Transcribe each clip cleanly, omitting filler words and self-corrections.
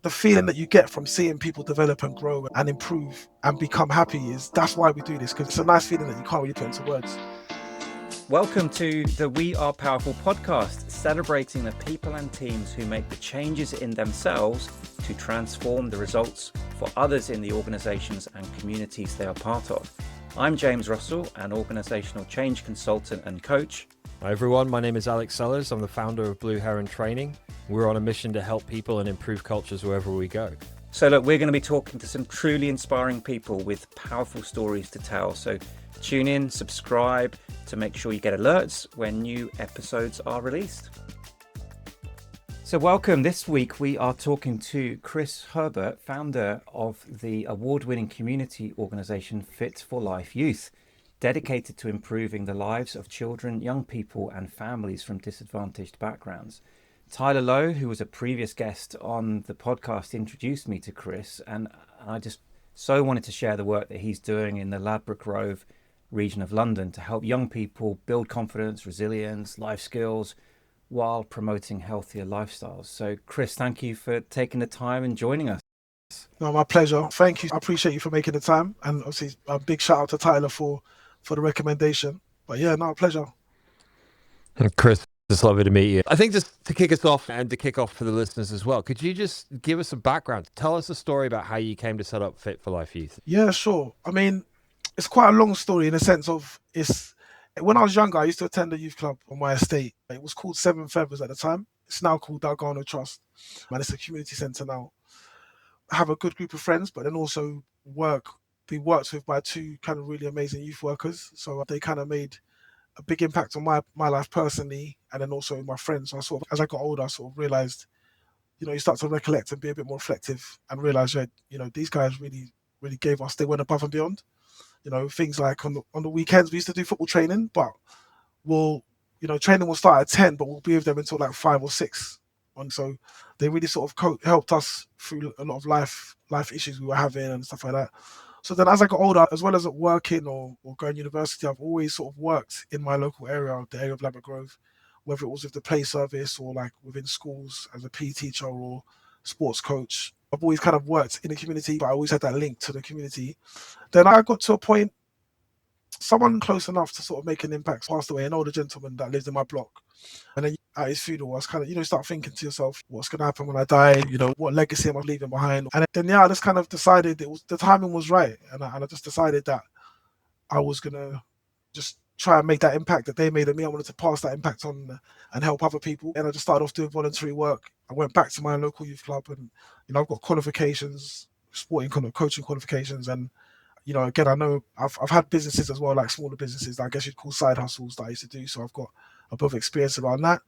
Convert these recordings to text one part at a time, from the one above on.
The feeling that you get from seeing people develop and grow and improve and become happy that's why we do this, because it's a nice feeling that you can't really put into words. Welcome to the We Are Powerful podcast, celebrating the people and teams who make the changes in themselves to transform the results for others in the organizations and communities they are part of. I'm James Russell, an organizational change consultant and coach. Hi everyone, my name is Alex Sellers. I'm the founder of Blue Heron Training. We're on a mission to help people and improve cultures wherever we go. So look, we're going to be talking to some truly inspiring people with powerful stories to tell. So tune in, subscribe to make sure you get alerts when new episodes are released. So welcome. This week we are talking to Chris Herbert, founder of the award-winning community organisation Fit for Life Youth, dedicated to improving the lives of children, young people and families from disadvantaged backgrounds. Tyler Lowe, who was a previous guest on the podcast, introduced me to Chris, and I just so wanted to share the work that he's doing in the Ladbroke Grove region of London to help young people build confidence, resilience, life skills, while promoting healthier lifestyles. So Chris, thank you for taking the time and joining us. No, my pleasure. Thank you. I appreciate you for making the time. And obviously a big shout out to Tyler for the recommendation. But yeah, no, pleasure. Chris, it's lovely to meet you. I think just to kick us off and to kick off for the listeners as well, could you just give us a background? Tell us a story about how you came to set up Fit for Life Youth. Yeah, sure. I mean, it's quite a long story in the sense of when I was younger, I used to attend a youth club on my estate. It was called Seven Feathers at the time. It's now called Dalgarno Trust. And it's a community centre now. I have a good group of friends, but then also be worked with by two kind of really amazing youth workers. So they kind of made a big impact on my life personally, and then also my friends. So I sort of, as I got older, I sort of realised, you start to recollect and be a bit more reflective and realise that, these guys really, really gave us, they went above and beyond. Things like on the weekends, we used to do football training, but training will start at 10, but we'll be with them until like 5 or 6. And so they really sort of helped us through a lot of life issues we were having and stuff like that. So then as I got older, as well as working or going to university, I've always sort of worked in my local area, the area of Ladbroke Grove, whether it was with the play service or like within schools as a PE teacher or sports coach. I've always kind of worked in the community, but I always had that link to the community. Then I got to a point, someone close enough to sort of make an impact passed away, an older gentleman that lived in my block. And then at his funeral, I was kind of, start thinking to yourself, what's going to happen when I die? What legacy am I leaving behind? And then, I just kind of decided the timing was right. And I just decided that I was going to just try and make that impact that they made on me. I wanted to pass that impact on and help other people. And I just started off doing voluntary work. I went back to my local youth club and, I've got qualifications, sporting kind of coaching qualifications. And, again, I know I've had businesses as well, like smaller businesses that I guess you'd call side hustles that I used to do. So I've got a bit of experience around that.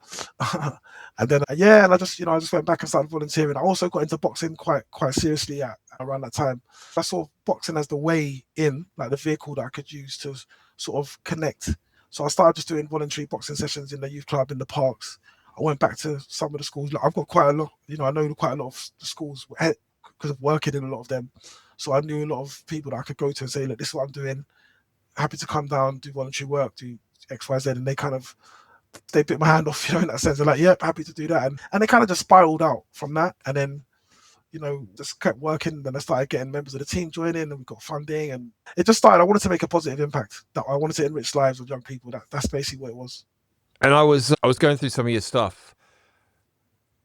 And then, and I just went back and started volunteering. I also got into boxing quite seriously around that time. I saw boxing as the way in, like the vehicle that I could use to sort of connect. So I started just doing voluntary boxing sessions in the youth club, in the parks. I went back to some of the schools. I've got quite a lot, I know quite a lot of the schools because of working in a lot of them. So I knew a lot of people that I could go to and say, look, this is what I'm doing. Happy to come down, do voluntary work, do X, Y, Z. And they bit my hand off, in that sense. They're like, yep, happy to do that. And they kind of just spiraled out from that. And then, just kept working. Then I started getting members of the team joining and we got funding. And it just started. I wanted to make a positive impact. That I wanted to enrich lives of young people. That's basically what it was. And I was going through some of your stuff.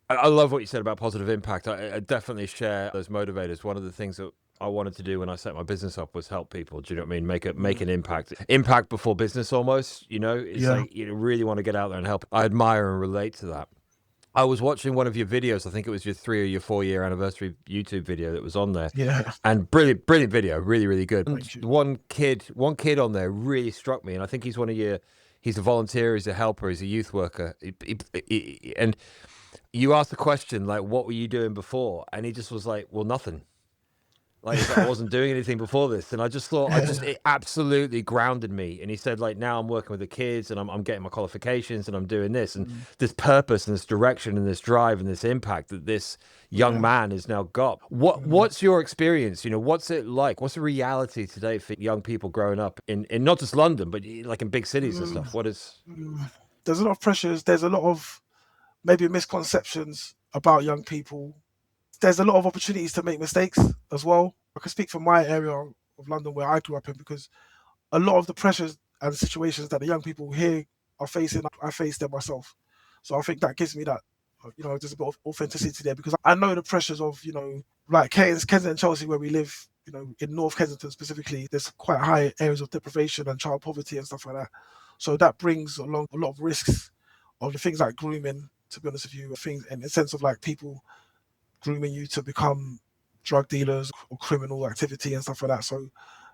I love what you said about positive impact. I definitely share those motivators. One of the things that I wanted to do when I set my business up was help people. Do you know what I mean? Make an impact. Impact before business almost, It's like you really want to get out there and help. I admire and relate to that. I was watching one of your videos. I think it was your 3 or your 4 year anniversary YouTube video that was on there. Yeah. And brilliant video. Really, really good. One kid on there really struck me. And I think he's he's a volunteer, he's a helper, he's a youth worker. And you asked the question, like, what were you doing before? And he just was like, well, nothing. Like, I wasn't doing anything before this. And I just thought, it absolutely grounded me. And he said, like, now I'm working with the kids and I'm getting my qualifications and I'm doing this. And this purpose and this direction and this drive and this impact that this young man has now got. What's your experience? What's it like? What's the reality today for young people growing up in not just London, but like in big cities and stuff? There's a lot of pressures. There's a lot of maybe misconceptions about young people there's a lot of opportunities to make mistakes as well. I can speak from my area of London where I grew up in, because a lot of the pressures and situations that the young people here are facing, I face them myself. So I think that gives me that, there's a bit of authenticity there, because I know the pressures of, like Kensington and Chelsea where we live, in North Kensington specifically, there's quite high areas of deprivation and child poverty and stuff like that. So that brings along a lot of risks of the things like grooming, to be honest with you, things in the sense of like people grooming you to become drug dealers or criminal activity and stuff like that. So,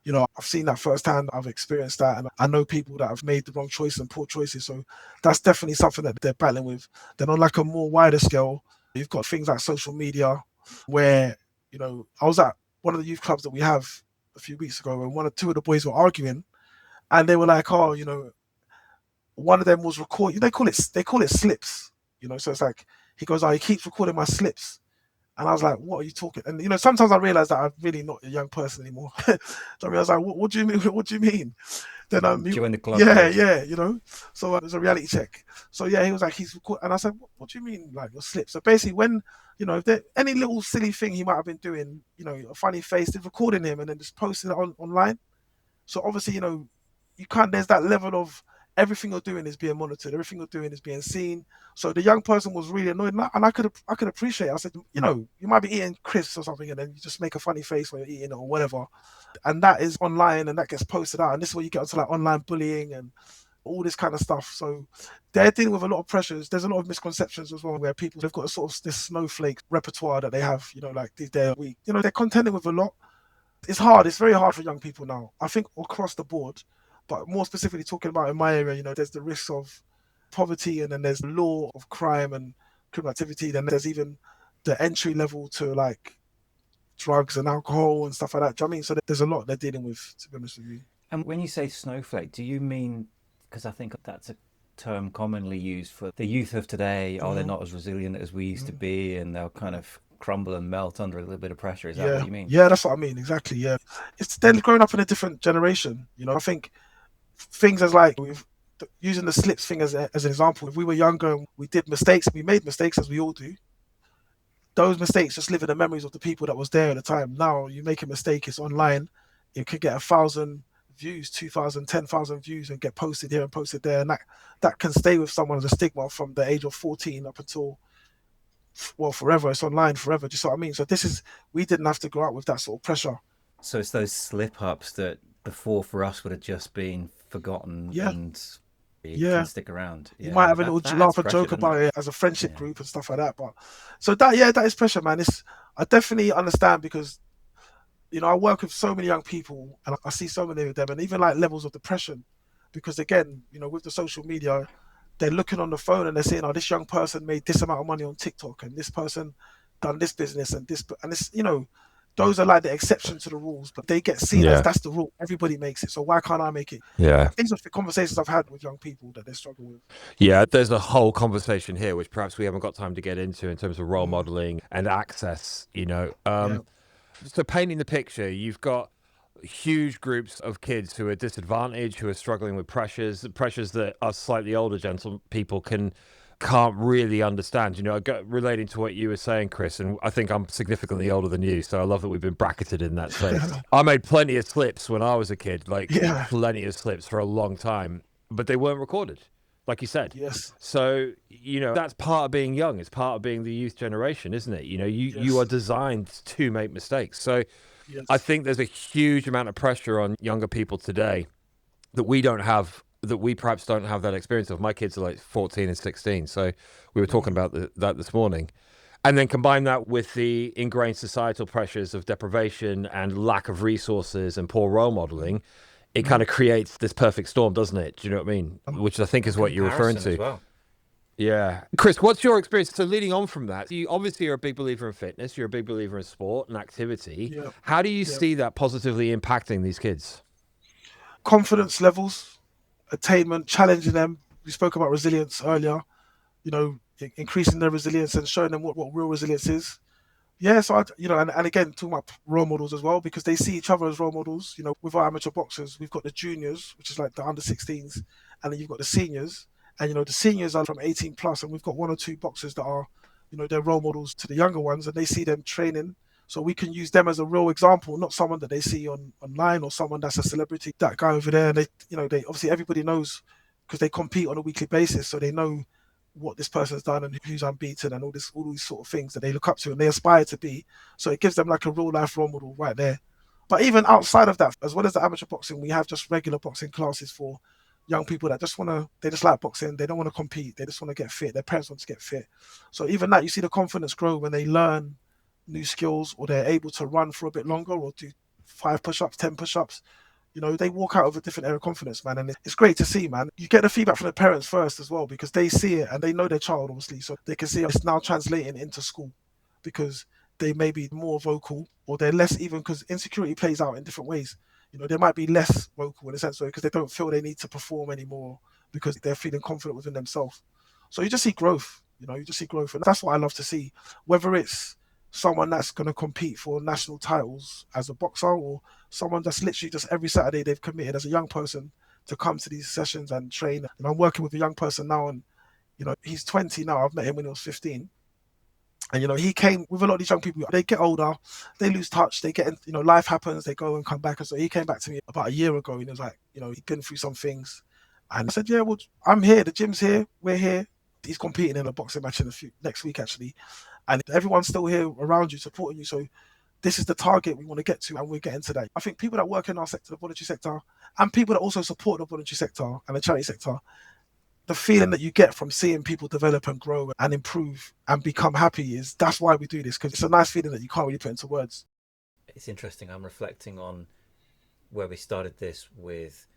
I've seen that firsthand. I've experienced that, and I know people that have made the wrong choices and poor choices. So that's definitely something that they're battling with. Then on like a more wider scale, you've got things like social media, where I was at one of the youth clubs that we have a few weeks ago, and one or two of the boys were arguing, and they were like, "Oh, one of them was recording. They call it slips. So it's like he goes, "Oh, he keeps recording my slips." And I was like, "What are you talking?" And sometimes I realize that I'm really not a young person anymore. So I was like, "What do you mean? What do you mean?" Then Join the club. yeah. So it was a reality check. So yeah, he was like, "He's recording," and I said, "What do you mean, like your slips?" So basically, when if there any little silly thing he might have been doing, a funny face, they're recording him and then just posting it online. So obviously, you can't. There's that level of everything you're doing is being monitored. Everything you're doing is being seen. So the young person was really annoyed, and I could appreciate it. I said, you might be eating crisps or something, and then you just make a funny face when you're eating it or whatever, and that is online and that gets posted out, and this is where you get onto like online bullying and all this kind of stuff. So they're dealing with a lot of pressures. There's a lot of misconceptions as well, where people they've got a sort of this snowflake repertoire that they have. Like they're weak. They're contending with a lot. It's hard. It's very hard for young people now. I think across the board, but more specifically talking about in my area, there's the risks of poverty, and then there's the law of crime and criminal activity. Then there's even the entry level to like drugs and alcohol and stuff like that. Do you know what I mean? So there's a lot they're dealing with, to be honest with you. And when you say snowflake, do you mean, because I think that's a term commonly used for the youth of today, they're not as resilient as we used to be, and they'll kind of crumble and melt under a little bit of pressure. Is that what you mean? Yeah, that's what I mean. Exactly. Yeah. They're growing up in a different generation. I think things as like using the slips thing as an example. If we were younger and we did mistakes, we made mistakes as we all do. Those mistakes just live in the memories of the people that was there at the time. Now you make a mistake, it's online, it could get 1,000 views, 2,000, 10,000 views, and get posted here and posted there, and that can stay with someone as a stigma from the age of 14 up until forever. It's online forever. Do you see what I mean? So we didn't have to grow up with that sort of pressure. So it's those slip-ups that before for us would have just been forgotten and can stick around. You might have a little laugh and joke about it as a friendship group and stuff like that. But so that is pressure, man. I definitely understand, because I work with so many young people and I see so many of them, and even like levels of depression, because again, with the social media, they're looking on the phone and they're saying, "Oh, this young person made this amount of money on TikTok, and this person done this business and this," and it's those are like the exception to the rules, but they get seen as that's the rule. Everybody makes it, so why can't I make it? Yeah. These are the conversations I've had with young people that they struggle with. Yeah, there's a whole conversation here, which perhaps we haven't got time to get into in terms of role modeling and access, So painting the picture, you've got huge groups of kids who are disadvantaged, who are struggling with pressures that us slightly older people can't really understand. Relating to what you were saying, Chris, and I think I'm significantly older than you, so I love that we've been bracketed in that space. I made plenty of slips when I was a kid, plenty of slips for a long time, but they weren't recorded, like you said. Yes. So, that's part of being young. It's part of being the youth generation, isn't it? You are designed to make mistakes. So I think there's a huge amount of pressure on younger people today that we perhaps don't have that experience of. My kids are like 14 and 16. So we were talking about that this morning. And then combine that with the ingrained societal pressures of deprivation and lack of resources and poor role modeling. It kind of creates this perfect storm, doesn't it? Do you know what I mean? Which I think is what you're referring to. As well. Yeah. Chris, what's your experience? So leading on from that, you obviously are a big believer in fitness. You're a big believer in sport and activity. Yeah. How do you see that positively impacting these kids? Confidence levels, attainment, challenging them. We spoke about resilience earlier, increasing their resilience and showing them what real resilience is. Yeah, so and again, talking about role models as well, because they see each other as role models. With our amateur boxers, we've got the juniors, which is like the under 16s, and then you've got the seniors, and the seniors are from 18 plus, and we've got one or two boxers that are, they're role models to the younger ones, and they see them training. So we can use them as a real example, not someone that they see online or someone that's a celebrity. That guy over there, and they obviously everybody knows because they compete on a weekly basis, so they know what this person's done and who's unbeaten and all these sort of things that they look up to and they aspire to be. So it gives them like a real life role model right there. But even outside of that, as well as the amateur boxing, we have just regular boxing classes for young people that they just like boxing. They don't want to compete. They just want to get fit. Their parents want to get fit. So even that, you see the confidence grow when they learn new skills or they're able to run for a bit longer or do 5 push-ups, 10 push-ups. They walk out of a different area of confidence, man. And it's great to see, man. You get the feedback from the parents first as well, because they see it and they know their child, obviously. So they can see it's now translating into school because they may be more vocal or they're less, even because insecurity plays out in different ways. They might be less vocal in a sense because they don't feel they need to perform anymore because they're feeling confident within themselves. So you just see growth, you just see growth. And that's what I love to see, whether it's someone that's going to compete for national titles as a boxer or someone that's literally just every Saturday they've committed as a young person to come to these sessions and train. And I'm working with a young person now and, he's 20 now. I've met him when he was 15. And, he came with a lot of these young people. They get older, they lose touch, they get, life happens, they go and come back. And so he came back to me about a year ago and he was like, he'd been through some things. And I said, yeah, well, I'm here. The gym's here. We're here. He's competing in a boxing match next week, actually. And everyone's still here around you, supporting you. So this is the target we want to get to, and we're getting to that. I think people that work in our sector, the voluntary sector, and people that also support the voluntary sector and the charity sector, the feeling that you get from seeing people develop and grow and improve and become happy that's why we do this, because it's a nice feeling that you can't really put into words. It's interesting. I'm reflecting on where we started this with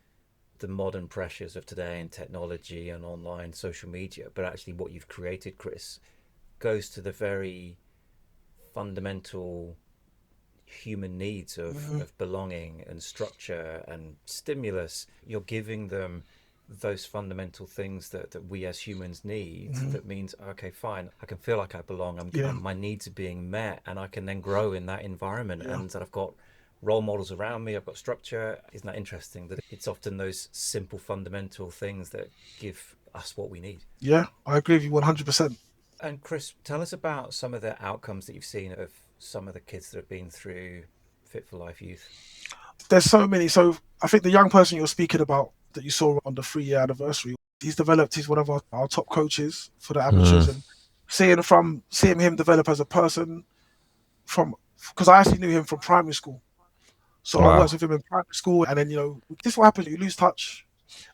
the modern pressures of today and technology and online social media, but actually what you've created, Chris, goes to the very fundamental human needs of belonging and structure and stimulus. You're giving them those fundamental things that we as humans need. That means, okay, fine, I can feel like I belong. My needs are being met, and I can then grow in that environment, and that I've got role models around me, I've got structure. Isn't that interesting that it's often those simple fundamental things that give us what we need? Yeah, I agree with you 100%. And Chris, tell us about some of the outcomes that you've seen of some of the kids that have been through Fit for Life Youth. There's so many. So I think the young person you're speaking about that you saw on the 3-year anniversary, he's one of our top coaches for the amateurs. And seeing him develop as a person because I actually knew him from primary school. So I worked with him in primary school, and then, this is what happens. You lose touch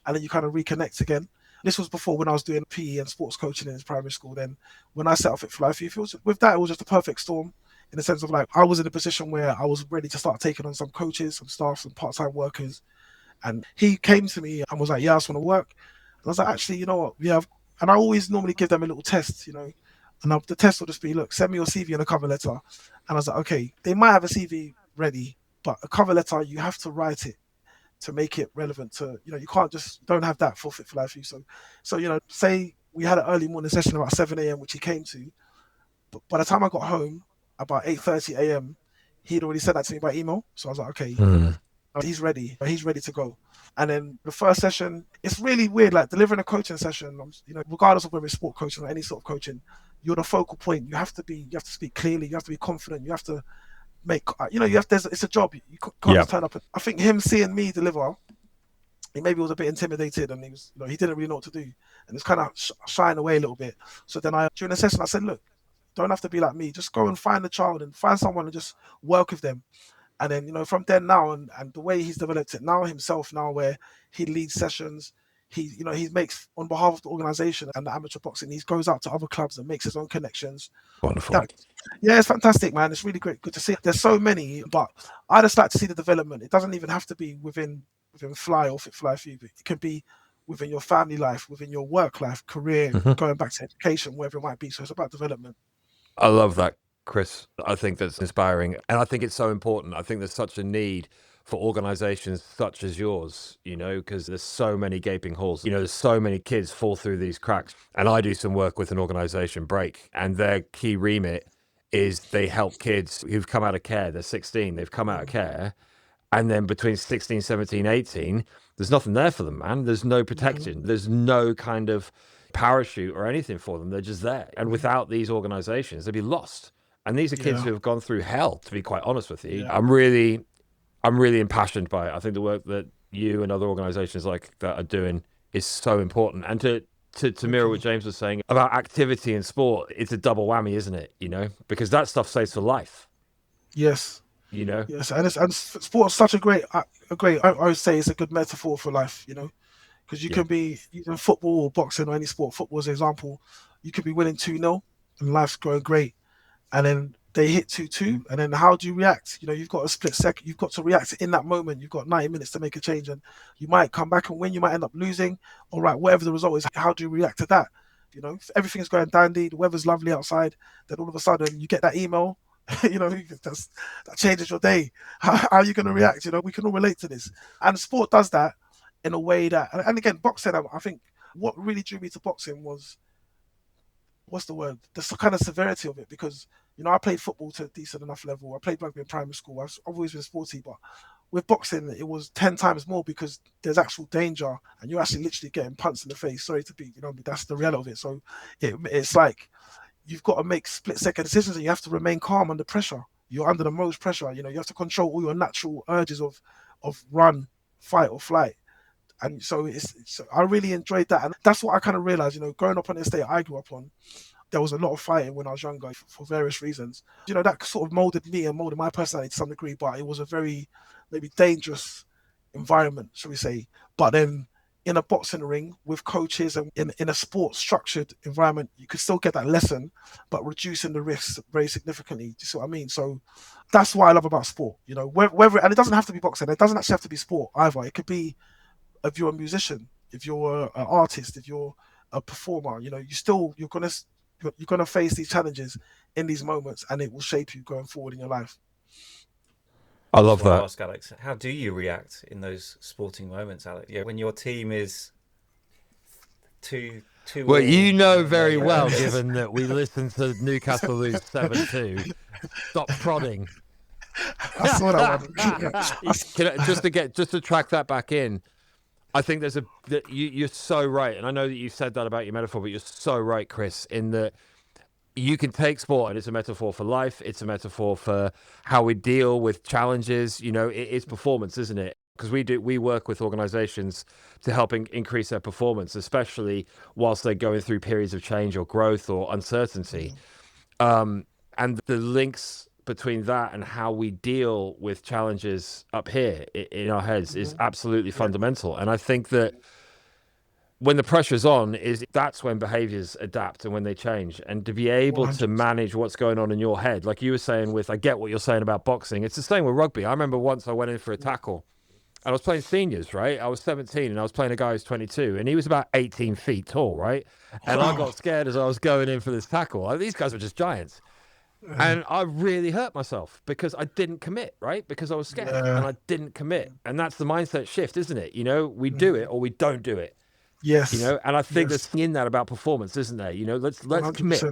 and then you kind of reconnect again. This was before when I was doing PE and sports coaching in his primary school. Then when I set up Fit for Life, it was just a perfect storm in the sense of like, I was in a position where I was ready to start taking on some coaches, some staff, some part-time workers. And he came to me and was like, yeah, I just want to work. And I was like, actually, you know what? Yeah. And I always normally give them a little test, and the test will just be, look, send me your CV and a cover letter. And I was like, okay, they might have a CV ready, but a cover letter, you have to write it to make it relevant to, you don't have that for Fit for Life. So, say we had an early morning session about 7 a.m., which he came to, but by the time I got home, about 8:30 a.m., he'd already sent that to me by email. So I was like, okay, he's ready to go. And then the first session, it's really weird, like delivering a coaching session, regardless of whether it's sport coaching or any sort of coaching, you're the focal point. You have to speak clearly, you have to be confident, you have to make, it's a job. You can't just turn up. I think him seeing me deliver, he maybe was a bit intimidated, and he didn't really know what to do, and it's kind of shying away a little bit. So then during the session, I said, look, don't have to be like me. Just go and find the child and find someone and just work with them. And then, from then now and the way he's developed it now himself now, where he leads sessions, he makes on behalf of the organization and the amateur boxing, he goes out to other clubs and makes his own connections. Wonderful. It's fantastic, man. It's really great. Good to see. There's so many, but I just like to see the development. It doesn't even have to be within Fly or Fit for Life. It can be within your family life, within your work life, career, going back to education, wherever it might be. So it's about development. I love that, Chris. I think that's inspiring. And I think it's so important. I think there's such a need for organizations such as yours, because there's so many gaping holes. There's so many kids fall through these cracks. And I do some work with an organization, Break, and their key remit is they help kids who've come out of care. They're 16, they've come out of care. And then between 16, 17, 18, there's nothing there for them, man. There's no protection. There's no kind of, parachute or anything for them. They're just there. And without these organizations, they'd be lost. And these are kids who have gone through hell, to be quite honest with you. I'm really impassioned by it. I think the work that you and other organizations like that are doing is so important. And to mirror what James was saying about activity and sport, it's a double whammy, isn't it? Because that stuff saves for life. Yes. Yes, and sport's such a great. I would say it's a good metaphor for life. Because you can be using football or boxing or any sport. Football as an example, you could be winning 2-0 and life's going great, and then they hit 2-2, and then how do you react? You've got a split second. You've got to react in that moment. You've got 90 minutes to make a change, and you might come back and win. You might end up losing. All right, whatever the result is, how do you react to that? If everything's going dandy, the weather's lovely outside, then all of a sudden you get that email. That changes your day. How are you going to react? We can all relate to this, and sport does that in a way that, and again, boxing. I think what really drew me to boxing was, what's the word? The kind of severity of it, because I played football to a decent enough level. I played rugby in primary school. I've always been sporty, but with boxing, it was 10 times more because there's actual danger, and you're actually literally getting punched in the face. Sorry to be, but that's the reality of it. So it's like you've got to make split-second decisions, and you have to remain calm under pressure. You're under the most pressure. You have to control all your natural urges of run, fight, or flight. And so I really enjoyed that, and that's what I kind of realized. Growing up on the estate I grew up on, there was a lot of fighting when I was younger for various reasons. That sort of molded me and molded my personality to some degree, but it was a very maybe dangerous environment, shall we say. But then in a boxing ring with coaches and in a sports structured environment, you could still get that lesson, but reducing the risks very significantly. Do you see what I mean? So that's what I love about sport. Whether, and it doesn't have to be boxing. It doesn't actually have to be sport either. It could be, if you're a musician, if you're an artist, if you're a performer, you're gonna face these challenges in these moments, and it will shape you going forward in your life. I love that. I ask Alex, how do you react in those sporting moments, Alex? When your team is too well, very well, given that we listened to Newcastle lose 7-2. Stop prodding. I saw that one. Just to track that back in, I think you're so right, and I know that you said that about your metaphor, but you're so right, Chris, in that you can take sport and it's a metaphor for life. It's a metaphor for how we deal with challenges. It's performance, isn't it? Because we work with organizations to help increase their performance, especially whilst they're going through periods of change or growth or uncertainty. And the links between that and how we deal with challenges up here in our heads is absolutely fundamental. And I think that when the pressure's on, that's when behaviors adapt and when they change. And to be able 100%. To manage what's going on in your head, like you were saying I get what you're saying about boxing. It's the same with rugby. I remember once I went in for a tackle and I was playing seniors, right? I was 17 and I was playing a guy who's 22 and he was about 18 feet tall, right? And I got scared as I was going in for this tackle. These guys were just giants. And I really hurt myself because I didn't commit, right? Because I was scared and I didn't commit. And that's the mindset shift, isn't it? We do it or we don't do it. Yes. And I think there's in that about performance, isn't there? Let's 100%. Commit.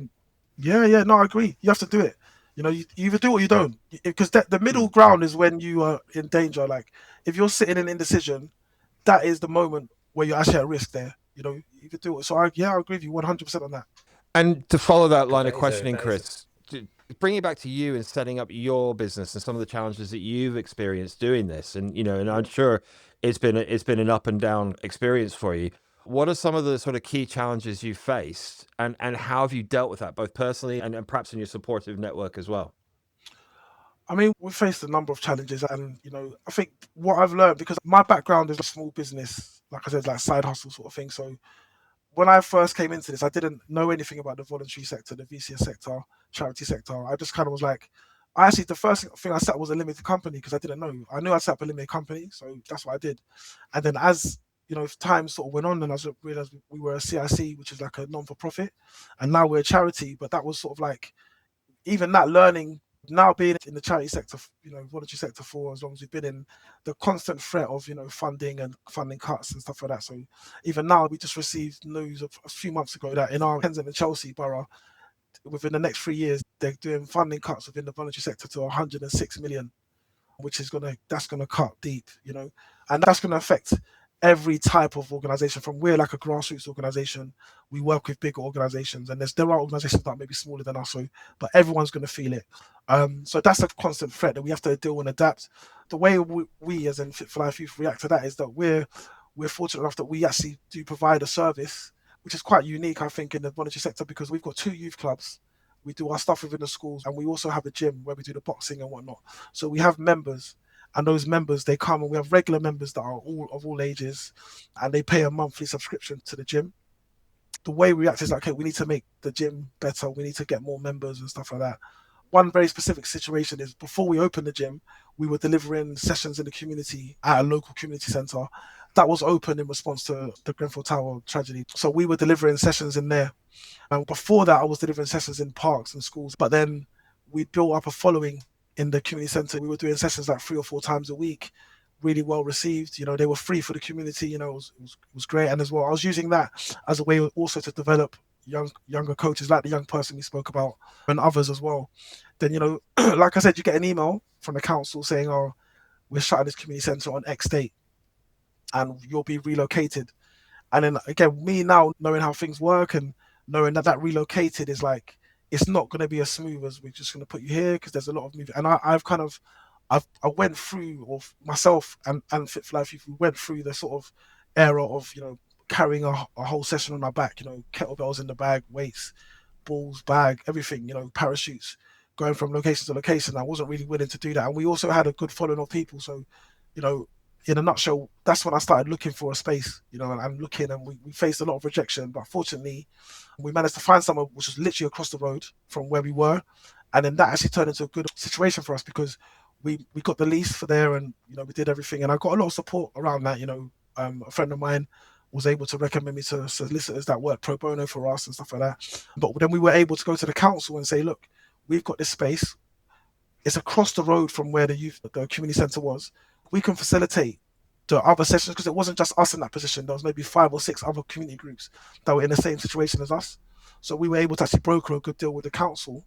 Yeah. No, I agree. You have to do it. You either do or you don't. Because the middle ground is when you are in danger. Like if you're sitting in indecision, that is the moment where you're actually at risk there. You either do it. So I agree with you 100% on that. And to follow that line of questioning, Chris, bring it back to you and setting up your business and some of the challenges that you've experienced doing this. And, and I'm sure it's been an up and down experience for you. What are some of the sort of key challenges you faced and how have you dealt with that, both personally and perhaps in your supportive network as well? I mean, we've faced a number of challenges and, I think what I've learned, because my background is a small business, like I said, like side hustle sort of thing. So when I first came into this, I didn't know anything about the voluntary sector, the VCS sector, charity sector. I just kind of was like, the first thing I set up was a limited company because I didn't know. I knew I'd set up a limited company, so that's what I did. And then as time sort of went on, and I realized we were a CIC, which is like a non-for-profit, and now we're a charity. But that was sort of like, even that learning, now being in the charity sector, voluntary sector for as long as we've been in, the constant threat of, funding and funding cuts and stuff like that. So even now, we just received news of a few months ago that in our Kensington and Chelsea borough, within the next 3 years, they're doing funding cuts within the voluntary sector to 106 million, which is that's gonna cut deep, and that's gonna affect every type of organization. From we're like a grassroots organization, we work with bigger organizations, and there are organizations that may be smaller than us, so but everyone's going to feel it. So that's a constant threat that we have to deal and adapt. The way we as in Fit for Life Youth react to that is that we're fortunate enough that we actually do provide a service which is quite unique, I think, in the voluntary sector, because we've got 2 youth clubs. We do our stuff within the schools, and we also have a gym where we do the boxing and whatnot. So we have members, and those members, they come, and we have regular members that are all ages, and they pay a monthly subscription to the gym. The way we react is like, okay, we need to make the gym better. We need to get more members and stuff like that. One very specific situation is before we opened the gym, we were delivering sessions in the community at a local community centre that was open in response to the Grenfell Tower tragedy. So we were delivering sessions in there. And before that, I was delivering sessions in parks and schools. But then we built up a following in the community centre. We were doing sessions like 3 or 4 times a week, really well received. They were free for the community. It was great. And as well, I was using that as a way also to develop younger coaches, like the young person we spoke about, and others as well. Then, like I said, you get an email from the council saying, oh, we're shutting this community centre on X date and you'll be relocated. And then again, me now knowing how things work and knowing that relocated is like, it's not going to be as smooth as we're just going to put you here, because there's a lot of moving. And I went through, or myself and Fit for Life, we went through the sort of era of, carrying a whole session on our back, kettlebells in the bag, weights, balls, bag, everything, parachutes, going from location to location. I wasn't really willing to do that. And we also had a good following of people. So, in a nutshell, that's when I started looking for a space, and looking, and we faced a lot of rejection. But fortunately, we managed to find somewhere which was literally across the road from where we were. And then that actually turned into a good situation for us, because we got the lease for there, and, we did everything. And I got a lot of support around that. A friend of mine was able to recommend me to solicitors that work pro bono for us and stuff like that. But then we were able to go to the council and say, look, we've got this space. It's across the road from where the community centre was. We can facilitate the other sessions, because it wasn't just us in that position. There was maybe 5 or 6 other community groups that were in the same situation as us. So we were able to actually broker a good deal with the council,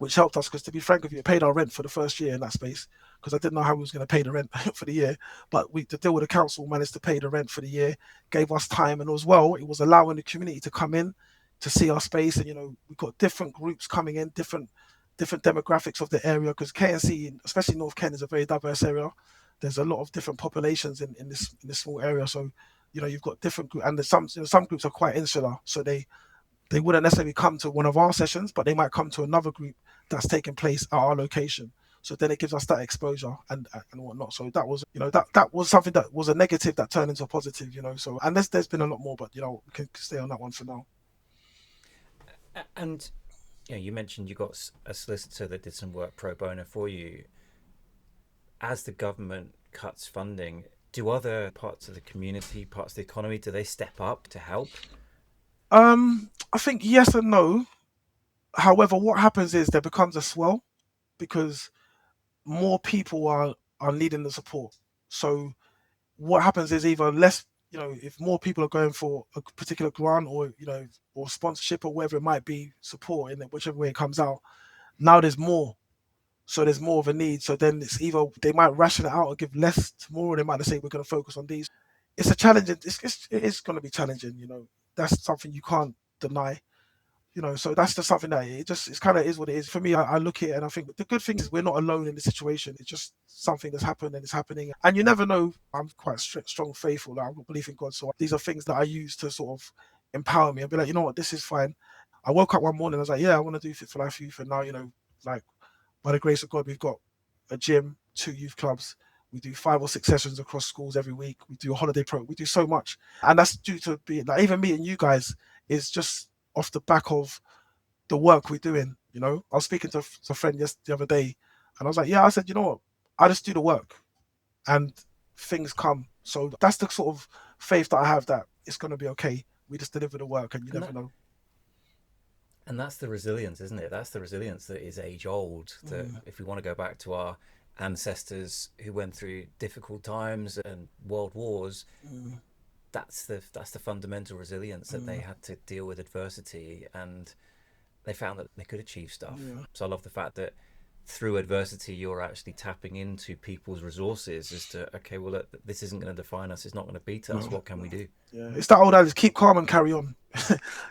which helped us, because to be frank with you, it paid our rent for the first year in that space, because I didn't know how we was going to pay the rent for the year. But the deal with the council managed to pay the rent for the year, gave us time, and as well, it was allowing the community to come in to see our space. And, we've got different groups coming in, different demographics of the area, because KNC, especially North Kent, is a very diverse area. There's a lot of different populations in this small area. So, you've got different groups, and there's some groups are quite insular, so they wouldn't necessarily come to one of our sessions, but they might come to another group that's taking place at our location. So then it gives us that exposure and whatnot. So that was, that was something that was a negative that turned into a positive, So, and there's been a lot more, but we can stay on that one for now. And you mentioned you got a solicitor that did some work pro bono for you. As the government cuts funding, do other parts of the community, parts of the economy, do they step up to help? I think yes and no. However, what happens is there becomes a swell, because more people are needing the support. So what happens is either less, if more people are going for a particular grant, or, or sponsorship, or whatever it might be, support in it, whichever way it comes out, now there's more. So there's more of a need. So then it's either they might ration it out or give less to more, or they might say we're going to focus on these. It's a challenge. It is going to be challenging. That's something you can't deny. So that's just something that it's kind of is what it is. For me, I look at it and I think the good thing is we're not alone in this situation. It's just something that's happened and it's happening. And you never know. I'm quite strong, faithful. Like, I've got belief in God. So these are things that I use to sort of empower me and be like, you know what, this is fine. I woke up one morning, I was like, yeah, I want to do Fit for Life Youth. And now, like, by the grace of God, we've got a gym, 2 youth clubs. We do 5 or 6 sessions across schools every week. We do a holiday program. We do so much. And that's due to being, like, even meeting you guys is just off the back of the work we're doing. I was speaking to a friend the other day, and I was like, yeah, I said, you know what? I just do the work and things come. So that's the sort of faith that I have, that it's going to be okay. We just deliver the work, and you never know. And that's the resilience, isn't it? That's the resilience that is age old. That if we want to go back to our ancestors who went through difficult times and world wars, that's the fundamental resilience that they had to deal with adversity, and they found that they could achieve stuff. So I love the fact that through adversity, you're actually tapping into people's resources as to, okay, well, look, this isn't going to define us. It's not going to beat us. What can we do? Yeah, it's that old adage, keep calm and carry on.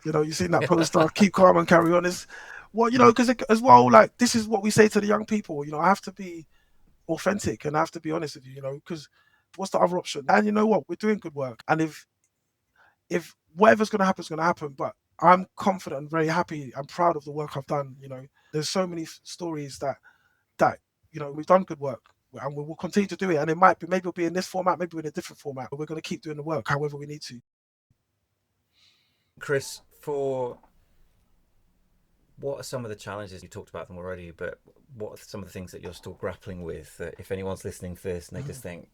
You've seen that poster, keep calm and carry on. Is well, because as well, like, this is what we say to the young people. I have to be authentic and I have to be honest with you. Because what's the other option? And you know what? We're doing good work. And if whatever's going to happen is going to happen, but I'm confident and very happy and proud of the work I've done. There's so many stories that we've done good work and we will continue to do it. And it might be, maybe it'll be in this format, maybe in a different format, but we're going to keep doing the work however we need to. Chris, what are some of the challenges? You talked about them already, but what are some of the things that you're still grappling with? If anyone's listening to this and they just think,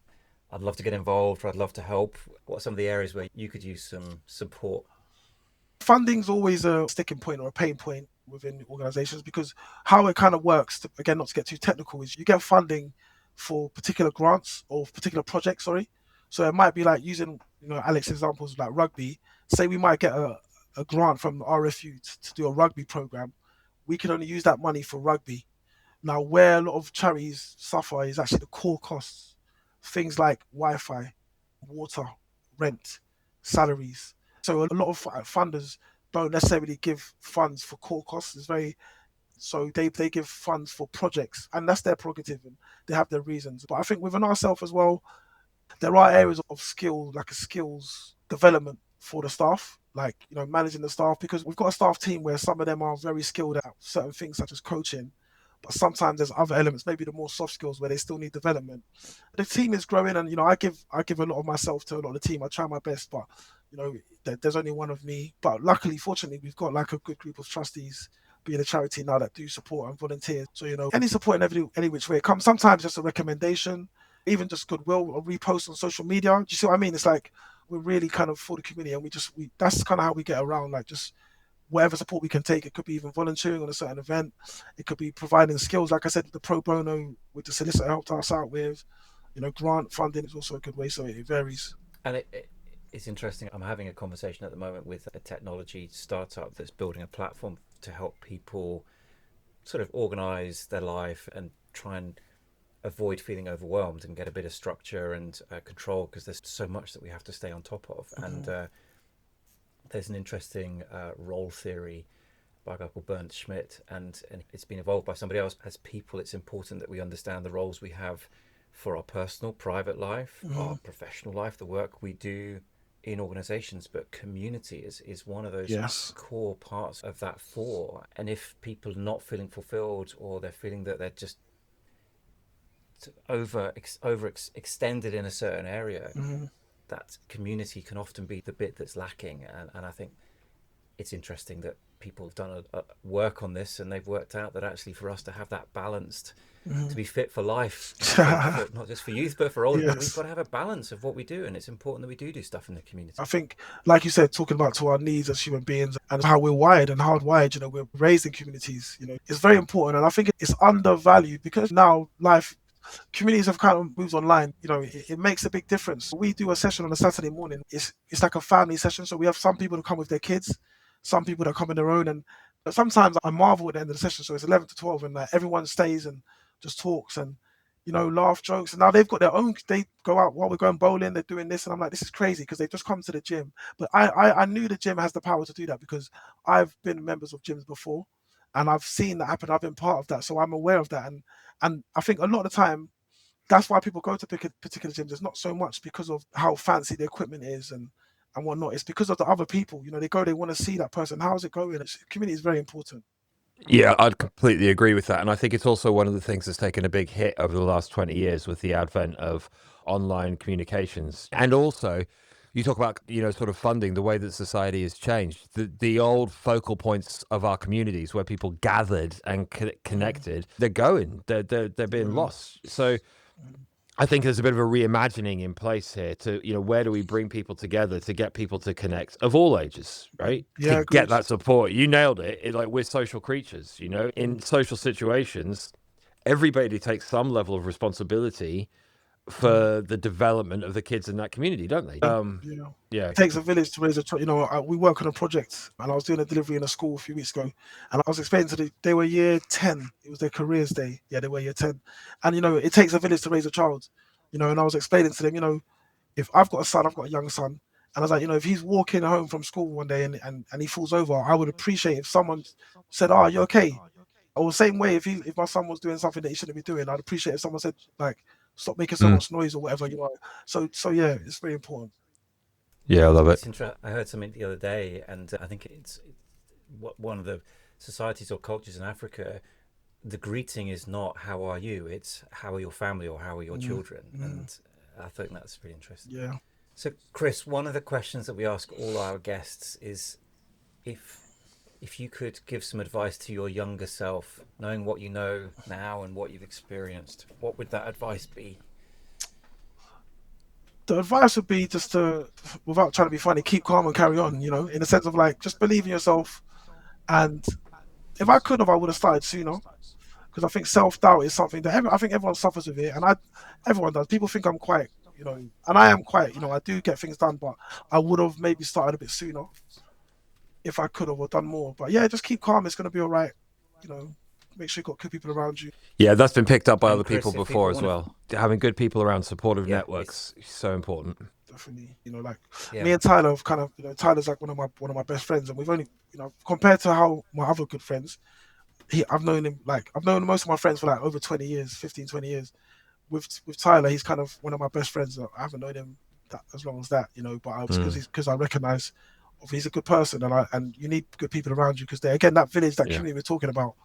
I'd love to get involved or I'd love to help, what are some of the areas where you could use some support? Funding's always a sticking point or a pain point within organizations, because how it kind of works, again, not to get too technical, is you get funding for particular grants or particular projects, So it might be like using, Alex's examples like rugby. Say we might get a grant from the RFU to do a rugby program. We can only use that money for rugby. Now, where a lot of charities suffer is actually the core costs. Things like Wi-Fi, water, rent, salaries. So a lot of funders don't necessarily give funds for core costs. So they give funds for projects, and that's their prerogative, and they have their reasons. But I think within ourselves as well, there are areas of skill, like a skills development for the staff, like managing the staff, because we've got a staff team where some of them are very skilled at certain things such as coaching, but sometimes there's other elements, maybe the more soft skills, where they still need development. The team is growing, and I give a lot of myself to a lot of the team. I try my best, but there's only one of me. But luckily, fortunately, we've got like a good group of trustees being a charity now that do support and volunteer. So any support in any which way it comes. Sometimes just a recommendation, even just goodwill or repost on social media. Do you see what I mean? It's like we're really kind of for the community, and that's kind of how we get around, like just whatever support we can take. It could be even volunteering on a certain event. It could be providing skills. Like I said, the pro bono with the solicitor helped us out with, grant funding is also a good way. So it varies. And it's interesting. I'm having a conversation at the moment with a technology startup that's building a platform to help people sort of organize their life and try and avoid feeling overwhelmed and get a bit of structure and control, because there's so much that we have to stay on top of. And there's an interesting role theory by a guy called Bernd Schmidt, and it's been evolved by somebody else. As people, it's important that we understand the roles we have for our personal, private life, our professional life, the work we do in organizations, but community is one of those core parts of that four. And if people are not feeling fulfilled, or they're feeling that they're just overextended in a certain area, that community can often be the bit that's lacking. And I think it's interesting that people have done a work on this, and they've worked out that actually for us to have that balanced, to be fit for life, not just for youth but for older, we've got to have a balance of what we do, and it's important that we do stuff in the community. I think, like you said, talking about to our needs as human beings and how we're wired and hardwired, we're raised in communities, it's very important. And I think it's undervalued, because now communities have kind of moved online. It makes a big difference. We do a session on a Saturday morning. It's like a family session. So we have some people that come with their kids, some people that come on their own. And sometimes I marvel at the end of the session. So it's 11 to 12 and everyone stays and just talks and, laugh, jokes. And now they've got their own, they go out while we're going bowling, they're doing this. And I'm like, this is crazy, because they've just come to the gym. But I knew the gym has the power to do that, because I've been members of gyms before. And I've seen that happen. I've been part of that. So I'm aware of that. And I think a lot of the time, that's why people go to particular gyms. It's not so much because of how fancy the equipment is and whatnot. It's because of the other people. They go, they want to see that person. How's it going? Community is very important. Yeah, I'd completely agree with that. And I think it's also one of the things that's taken a big hit over the last 20 years with the advent of online communications. And also, you talk about, sort of funding, the way that society has changed. The old focal points of our communities where people gathered and connected, they're being lost. So I think there's a bit of a reimagining in place here to, where do we bring people together to get people to connect of all ages, right? Yeah, to get that support. You nailed it. Like, we're social creatures, in social situations, everybody takes some level of responsibility for the development of the kids in that community, don't they? Yeah. It takes a village to raise a child. We work on a project, and I was doing a delivery in a school a few weeks ago, and I was explaining to them, they were year 10. It was their careers day. Yeah, they were year 10. And, it takes a village to raise a child, and I was explaining to them, if I've got a son, I've got a young son, and I was like, if he's walking home from school one day and he falls over, I would appreciate if someone said, "Oh, are you okay?" Or the same way, if my son was doing something that he shouldn't be doing, I'd appreciate if someone said, like, "Stop making so much noise," or whatever. So yeah, it's very important. Yeah, I love it. I heard something the other day, and I think it's one of the societies or cultures in Africa. The greeting is not "How are you?" It's "How are your family?" or "How are your children?" And I think that's pretty interesting. Yeah. So, Chris, one of the questions that we ask all our guests is if you could give some advice to your younger self, knowing what you know now and what you've experienced, what would that advice be? The advice would be just to, without trying to be funny, keep calm and carry on, in the sense of, like, just believe in yourself. And if I could have, I would have started sooner, because I think self-doubt is something that I think everyone suffers with it, and everyone does. People think I'm quite, and I am quite, I do get things done, but I would have maybe started a bit sooner if I could have, or done more. But yeah, just keep calm. It's going to be all right. Make sure you've got good people around you. Yeah, that's been picked up by other Chris, people before as well. Having good people around, supportive Yeah, networks, is so important. Definitely, me and Tyler have kind of, Tyler's like one of my best friends, and we've only, compared to how my other good friends, I've known most of my friends for like over 20 years, 15, 20 years. With Tyler, he's kind of one of my best friends. I haven't known him as long as that, but because I recognize he's a good person, and you need good people around you, because they're, again, that village, that community we're talking about,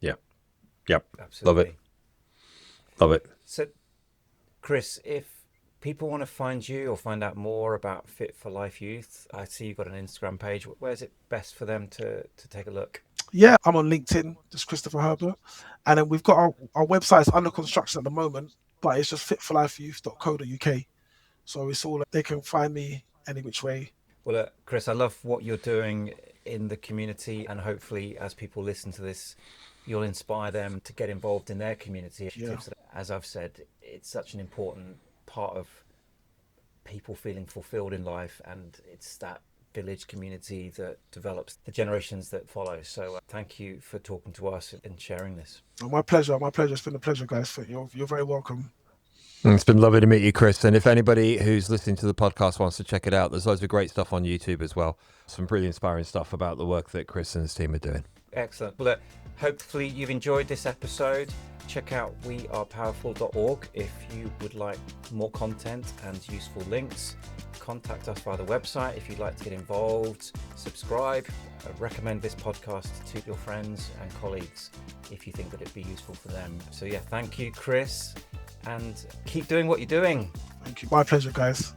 Yeah. Yep. Absolutely. Love it. So, Chris, if people want to find you or find out more about Fit for Life Youth, I see you've got an Instagram page. Where's it best for them to take a look? Yeah, I'm on LinkedIn, just Christopher Herbert. And then we've got our website is under construction at the moment, but it's just fitforlifeyouth.co.uk. So it's all, they can find me any which way. Well, Chris, I love what you're doing in the community, and hopefully as people listen to this, you'll inspire them to get involved in their community initiatives. Yeah. As I've said, it's such an important part of people feeling fulfilled in life, and it's that village community that develops the generations that follow. So thank you for talking to us and sharing this. Oh, my pleasure. It's been a pleasure, guys. You're very welcome. It's been lovely to meet you, Chris. And if anybody who's listening to the podcast wants to check it out, there's loads of great stuff on YouTube as well. Some really inspiring stuff about the work that Chris and his team are doing. Excellent. Well, hopefully you've enjoyed this episode. Check out We.Are.Powerful.org if you would like more content and useful links. Contact us via the website if you'd like to get involved. Subscribe. Recommend this podcast to your friends and colleagues if you think that it'd be useful for them. So yeah, thank you, Chris, and keep doing what you're doing. Thank you. My pleasure, guys.